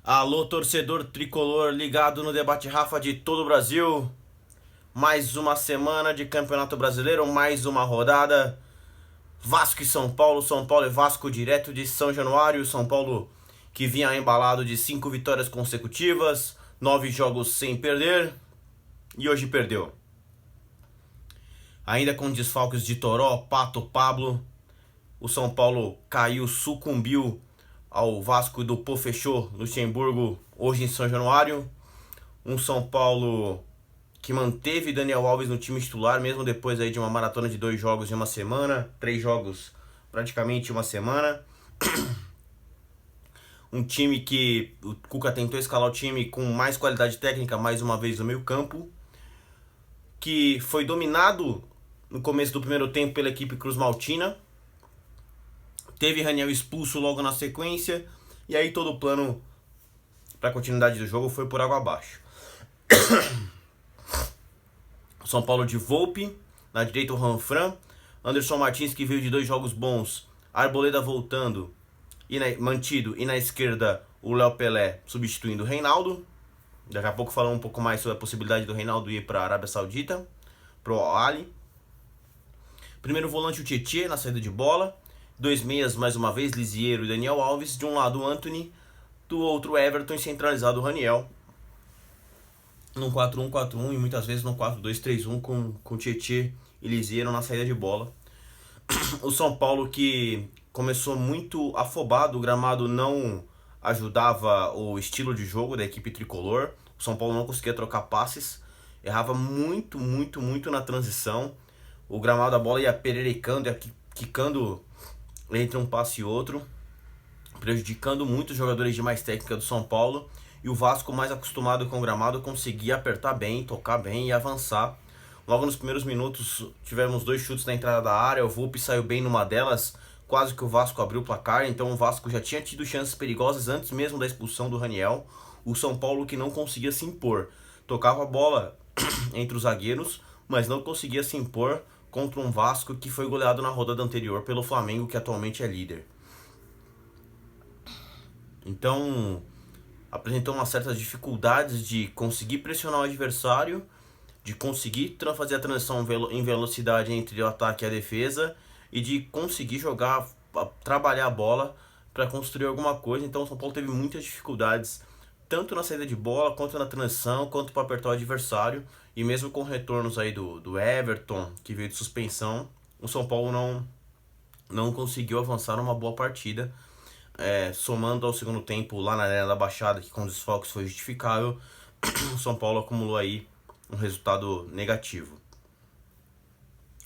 Alô, torcedor tricolor ligado no debate Rafa de todo o Brasil. Mais uma semana de Campeonato Brasileiro, mais uma rodada. Vasco e São Paulo, São Paulo e Vasco direto de São Januário. São Paulo que vinha embalado de 5 vitórias consecutivas, 9 jogos sem perder e hoje perdeu. Ainda com desfalques de Toró, Pato, Pablo, o São Paulo caiu, sucumbiu ao Vasco do Pofechô Luxemburgo, hoje em São Januário. Um São Paulo que manteve Daniel Alves no time titular, mesmo depois aí de uma maratona de 2 jogos em uma semana, 3 jogos praticamente em uma semana. Um time que o Cuca tentou escalar o time com mais qualidade técnica, mais uma vez no meio campo, que foi dominado no começo do primeiro tempo pela equipe Cruz Maltina. Teve Raniel expulso logo na sequência, e aí todo o plano para a continuidade do jogo foi por água abaixo. São Paulo de Volpe, na direita o Ranfran, Anderson Martins que veio de 2 jogos bons, Arboleda voltando, mantido, e na esquerda o Léo Pelé substituindo o Reinaldo. Daqui a pouco falamos um pouco mais sobre a possibilidade do Reinaldo ir para a Arábia Saudita, pro Al-Ahly. Primeiro volante o Tietê na saída de bola, 2 meias mais uma vez, Lisiero e Daniel Alves, de um lado o Antony, do outro Everton e centralizado o Raniel, num 4-1-4-1 e muitas vezes num 4-2-3-1 com Tietê e Lisiero na saída de bola. O São Paulo que começou muito afobado, o gramado não ajudava o estilo de jogo da equipe tricolor. O São Paulo não conseguia trocar passes, errava muito na transição. O gramado, a bola ia pererecando, ia quicando entre um passe e outro, prejudicando muito os jogadores de mais técnica do São Paulo. E o Vasco, mais acostumado com o gramado, conseguia apertar bem, tocar bem e avançar. Logo nos primeiros minutos tivemos 2 chutes na entrada da área, o Volpe saiu bem numa delas, quase que o Vasco abriu o placar, então o Vasco já tinha tido chances perigosas antes mesmo da expulsão do Raniel. O São Paulo que não conseguia se impor, tocava a bola entre os zagueiros, mas não conseguia se impor contra um Vasco que foi goleado na rodada anterior pelo Flamengo, que atualmente é líder. Então apresentou uma certa dificuldades de conseguir pressionar o adversário, de conseguir fazer a transição em velocidade entre o ataque e a defesa e de conseguir jogar, trabalhar a bola para construir alguma coisa. Então o São Paulo teve muitas dificuldades, tanto na saída de bola, quanto na transição, quanto para apertar o adversário. E mesmo com retornos aí do Everton, que veio de suspensão, o São Paulo não conseguiu avançar numa boa partida. Somando ao segundo tempo lá na Arena da Baixada, que com desfalques foi justificável, o São Paulo acumulou aí um resultado negativo.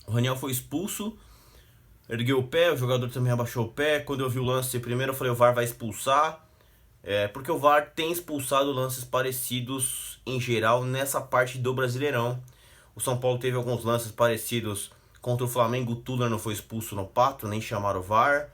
O Raniel foi expulso, ergueu o pé, o jogador também abaixou o pé. Quando eu vi o lance primeiro eu falei, o VAR vai expulsar, porque o VAR tem expulsado lances parecidos em geral nessa parte do Brasileirão. O São Paulo teve alguns lances parecidos contra o Flamengo, o Tuller não foi expulso no Pato, nem chamaram o VAR.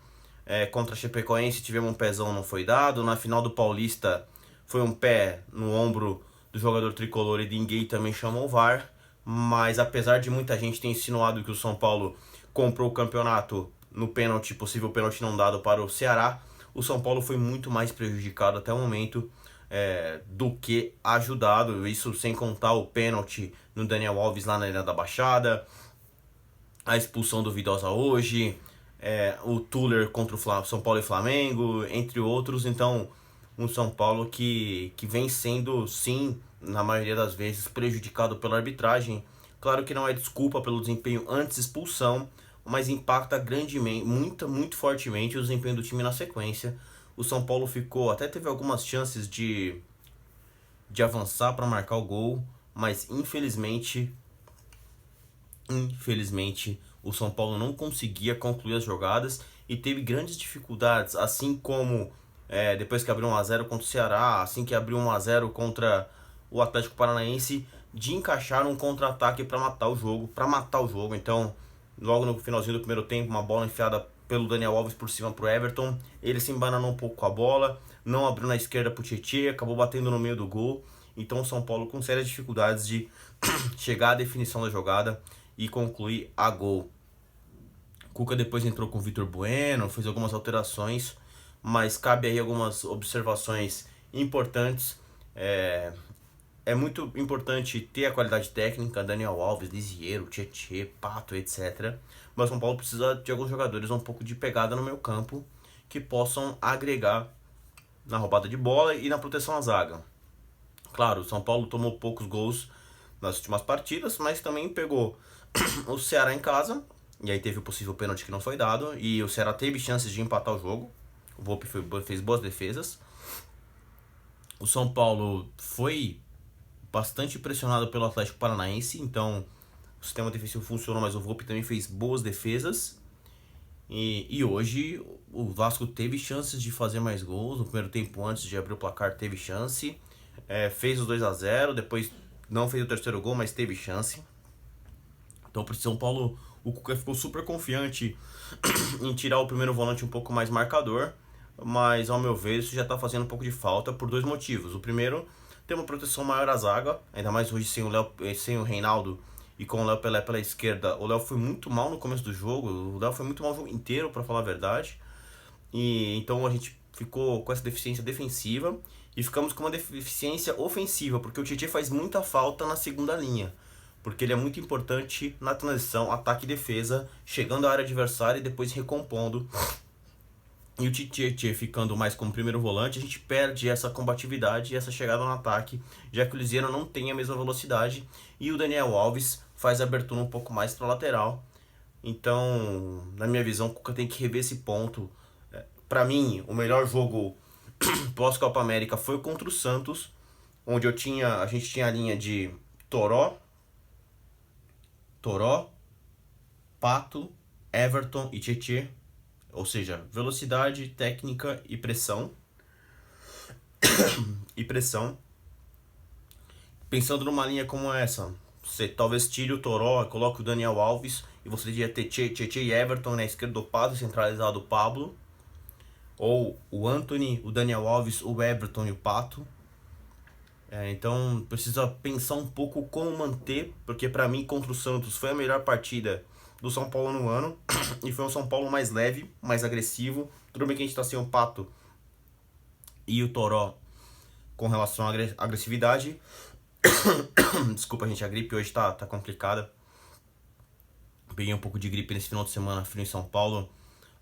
Contra a Chapecoense tivemos um pezão, não foi dado. Na final do Paulista foi um pé no ombro do jogador tricolor e ninguém também chamou o VAR. Mas apesar de muita gente ter insinuado que o São Paulo comprou o campeonato no pênalti, possível pênalti não dado para o Ceará, o São Paulo foi muito mais prejudicado até o momento do que ajudado. Isso sem contar o pênalti no Daniel Alves lá na Arena da Baixada, a expulsão duvidosa hoje, o Tuller contra o São Paulo e Flamengo, entre outros. Então um São Paulo que vem sendo, sim, na maioria das vezes, prejudicado pela arbitragem. Claro que não é desculpa pelo desempenho antes expulsão, mas impacta grandemente, muito fortemente o desempenho do time na sequência. O São Paulo até teve algumas chances de avançar para marcar o gol, mas infelizmente o São Paulo não conseguia concluir as jogadas e teve grandes dificuldades, assim como depois que abriu 1-0 contra o Ceará, assim que abriu 1-0 contra o Atlético Paranaense, de encaixar um contra-ataque para matar o jogo. Então, logo no finalzinho do primeiro tempo, uma bola enfiada pelo Daniel Alves por cima pro Everton, ele se embananou um pouco com a bola, não abriu na esquerda pro Tietê, acabou batendo no meio do gol. Então o São Paulo com sérias dificuldades de chegar à definição da jogada e concluir a gol. Cuca depois entrou com o Vitor Bueno, fez algumas alterações, mas cabe aí algumas observações importantes. É muito importante ter a qualidade técnica, Daniel Alves, Lisieiro, Tietê, Pato, etc. Mas o São Paulo precisa de alguns jogadores um pouco de pegada no meio campo que possam agregar na roubada de bola e na proteção à zaga. Claro, o São Paulo tomou poucos gols nas últimas partidas, mas também pegou o Ceará em casa, e aí teve o possível pênalti que não foi dado, e o Ceará teve chances de empatar o jogo. O Volpi fez boas defesas. O São Paulo foi bastante pressionado pelo Atlético Paranaense, então o sistema defensivo funcionou, mas o Volpi também fez boas defesas. E hoje o Vasco teve chances de fazer mais gols. No primeiro tempo, antes de abrir o placar, teve chance. Fez os 2-0, depois não fez o terceiro gol, mas teve chance. Então, para o São Paulo, o Cuca ficou super confiante em tirar o primeiro volante um pouco mais marcador, mas ao meu ver isso já está fazendo um pouco de falta por dois motivos. O primeiro, tem uma proteção maior à zaga, ainda mais hoje sem o Reinaldo e com o Léo Pelé pela esquerda. O Léo foi muito mal no começo do jogo, o Léo foi muito mal o jogo inteiro, para falar a verdade. E então a gente ficou com essa deficiência defensiva e ficamos com uma deficiência ofensiva, porque o Tietê faz muita falta na segunda linha, porque ele é muito importante na transição ataque e defesa, chegando à área adversária e depois recompondo. E o Tietê ficando mais como primeiro volante, a gente perde essa combatividade e essa chegada no ataque, já que o Lisieiro não tem a mesma velocidade e o Daniel Alves faz a abertura um pouco mais para lateral. Então, na minha visão, o Cuca tem que rever esse ponto. Para mim, o melhor jogo pós-Copa América foi contra o Santos, onde a gente tinha a linha de Toró, Pato, Everton e Tietê. Ou seja, velocidade, técnica e pressão. Pensando numa linha como essa, você talvez tire o Toró, coloque o Daniel Alves e você iria ter Tietê e Everton na esquerda do Pato, centralizado o Pablo. Ou o Antony, o Daniel Alves, o Everton e o Pato. Então precisa pensar um pouco como manter, porque para mim contra o Santos foi a melhor partida do São Paulo no ano, e foi um São Paulo mais leve, mais agressivo. Tudo bem que a gente tá sem o Pato e o Toró com relação à agressividade. Desculpa, gente, a gripe hoje tá complicada. Peguei um pouco de gripe nesse final de semana, frio em São Paulo.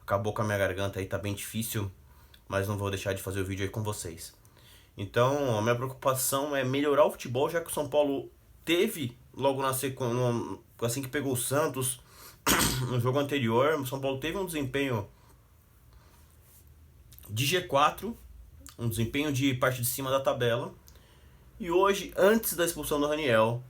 Acabou com a minha garganta aí, tá bem difícil, mas não vou deixar de fazer o vídeo aí com vocês. Então, a minha preocupação é melhorar o futebol, já que o São Paulo teve, logo na sequência, assim que pegou o Santos, no jogo anterior, o São Paulo teve um desempenho de G4, um desempenho de parte de cima da tabela. E hoje, antes da expulsão do Raniel,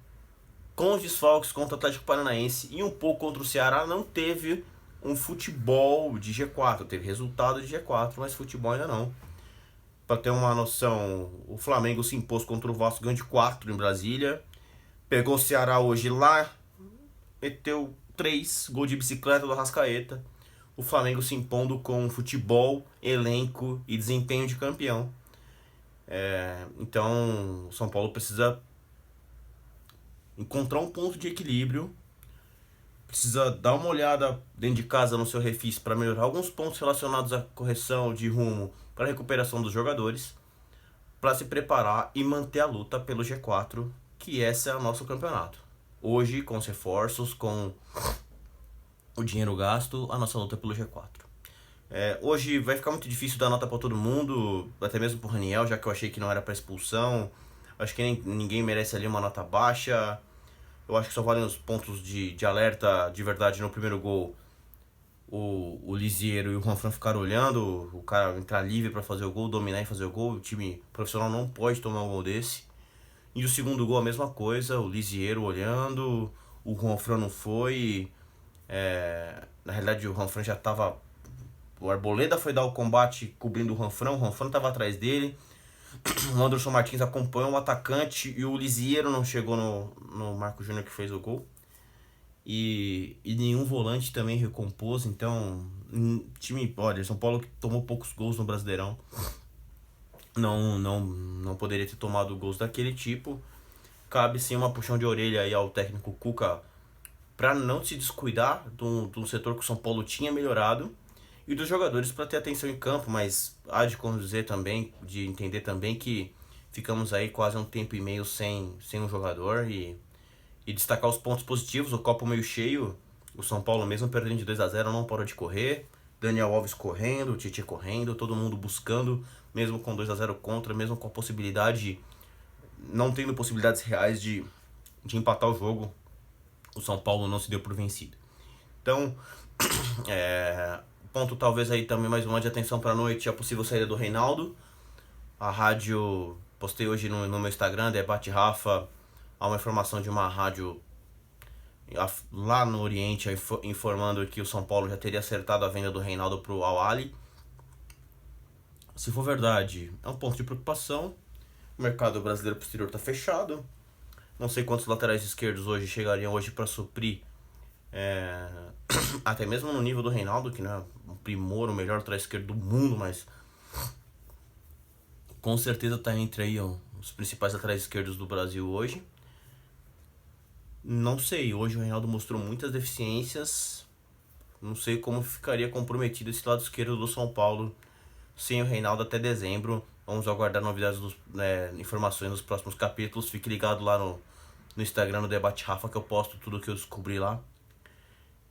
com os desfalques contra o Atlético Paranaense e um pouco contra o Ceará, não teve um futebol de G4. Teve resultado de G4, mas futebol ainda não. Para ter uma noção, o Flamengo se impôs contra o Vasco, ganhou de 4 em Brasília. Pegou o Ceará hoje lá, meteu 3, gol de bicicleta do Arrascaeta. O Flamengo se impondo com futebol, elenco e desempenho de campeão. Então o São Paulo precisa encontrar um ponto de equilíbrio, precisa dar uma olhada dentro de casa no seu refis para melhorar alguns pontos relacionados à correção de rumo para a recuperação dos jogadores, para se preparar e manter a luta pelo G4, que esse é o nosso campeonato. Hoje, com os reforços, com o dinheiro gasto, a nossa luta é pelo G4. Hoje vai ficar muito difícil dar nota para todo mundo, até mesmo pro Raniel, já que eu achei que não era para expulsão. Acho que ninguém merece ali uma nota baixa. Eu acho que só valem os pontos de alerta de verdade no primeiro gol. O Lisieiro e o Juanfran ficaram olhando, o cara entrar livre para fazer o gol, dominar e fazer o gol. O time profissional não pode tomar um gol desse. E o segundo gol a mesma coisa, o Lisieiro olhando, o Juanfran não foi. Na realidade o Juanfran já estava... O Arboleda foi dar o combate cobrindo o Juanfran estava atrás dele. O Anderson Martins acompanhou o atacante e o Lisieiro não chegou no Marco Júnior que fez o gol. E nenhum volante também recompôs, então time, olha, São Paulo que tomou poucos gols no Brasileirão não poderia ter tomado gols daquele tipo. Cabe sim uma puxão de orelha aí ao técnico Cuca para não se descuidar do setor que o São Paulo tinha melhorado e dos jogadores para ter atenção em campo, mas há de condizer também, de entender também que ficamos aí quase um tempo e meio sem um jogador e destacar os pontos positivos, o copo meio cheio, o São Paulo mesmo perdendo de 2-0 não parou de correr, Daniel Alves correndo, o Tite correndo, todo mundo buscando, mesmo com 2-0 contra, mesmo com a possibilidade, não tendo possibilidades reais de empatar o jogo, o São Paulo não se deu por vencido. Então, ponto talvez aí também mais uma de atenção para a noite, a possível saída do Reinaldo. A rádio, postei hoje no meu Instagram, Debate Rafa, há uma informação de uma rádio lá no Oriente informando que o São Paulo já teria acertado a venda do Reinaldo para o Al-Ahly. Se for verdade, é um ponto de preocupação. O mercado brasileiro posterior está fechado. Não sei quantos laterais esquerdos hoje chegariam hoje para suprir até mesmo no nível do Reinaldo, que não é um primor, o melhor lateral esquerdo do mundo, mas com certeza está entre aí os principais laterais esquerdos do Brasil hoje. Não sei, hoje o Reinaldo mostrou muitas deficiências. Não sei como ficaria comprometido esse lado esquerdo do São Paulo sem o Reinaldo até dezembro. Vamos aguardar novidades, informações nos próximos capítulos. Fique ligado lá no Instagram, no Debate Rafa, que eu posto tudo que eu descobri lá.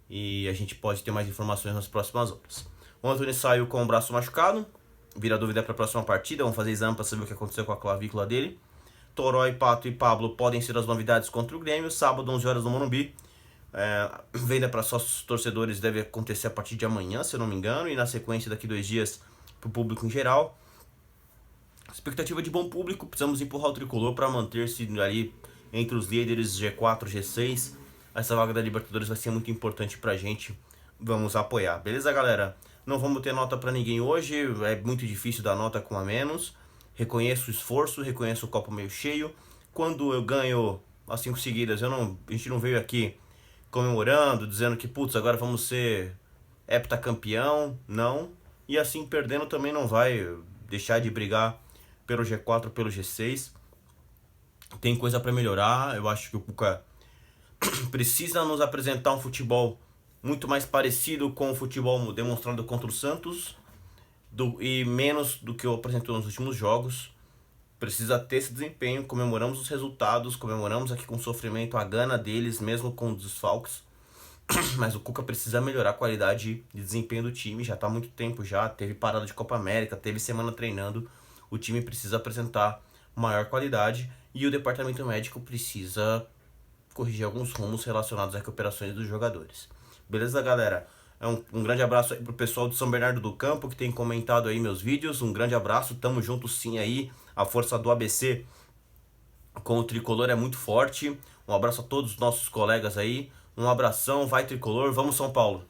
E a gente pode ter mais informações nas próximas horas. O Antony saiu com o braço machucado. Vira dúvida para a próxima partida. Vamos fazer exame para saber o que aconteceu com a clavícula dele. Torói, Pato e Pablo podem ser as novidades contra o Grêmio. Sábado, 11 horas no Morumbi. Venda para sócios torcedores deve acontecer a partir de amanhã, se eu não me engano. E na sequência, daqui 2 dias, para o público em geral. Expectativa de bom público. Precisamos empurrar o Tricolor para manter-se ali entre os líderes G4, G6. Essa vaga da Libertadores vai ser muito importante pra gente. Vamos apoiar. Beleza, galera? Não vamos ter nota pra ninguém hoje. É muito difícil dar nota com a menos. Reconheço o esforço, reconheço o copo meio cheio. Quando eu ganho as 5 seguidas, a gente não veio aqui comemorando, dizendo que, putz, agora vamos ser heptacampeão. Não. E assim, perdendo também não vai deixar de brigar pelo G4, pelo G6. Tem coisa pra melhorar. Eu acho que o Cuca precisa nos apresentar um futebol muito mais parecido com o futebol demonstrado contra o Santos e menos do que apresentou nos últimos jogos. Precisa ter esse desempenho. Comemoramos os resultados, comemoramos aqui com o sofrimento, a gana deles, mesmo com os desfalques. Mas o Cuca precisa melhorar a qualidade de desempenho do time. Já está há muito tempo, já teve parada de Copa América, teve semana treinando. O time precisa apresentar maior qualidade e o departamento médico precisa corrigir alguns rumos relacionados às recuperações dos jogadores. Beleza, galera? Um grande abraço aí pro pessoal de São Bernardo do Campo que tem comentado aí meus vídeos. Um grande abraço, tamo junto sim aí. A força do ABC com o Tricolor é muito forte. Um abraço a todos os nossos colegas aí. Um abração, vai Tricolor, vamos São Paulo!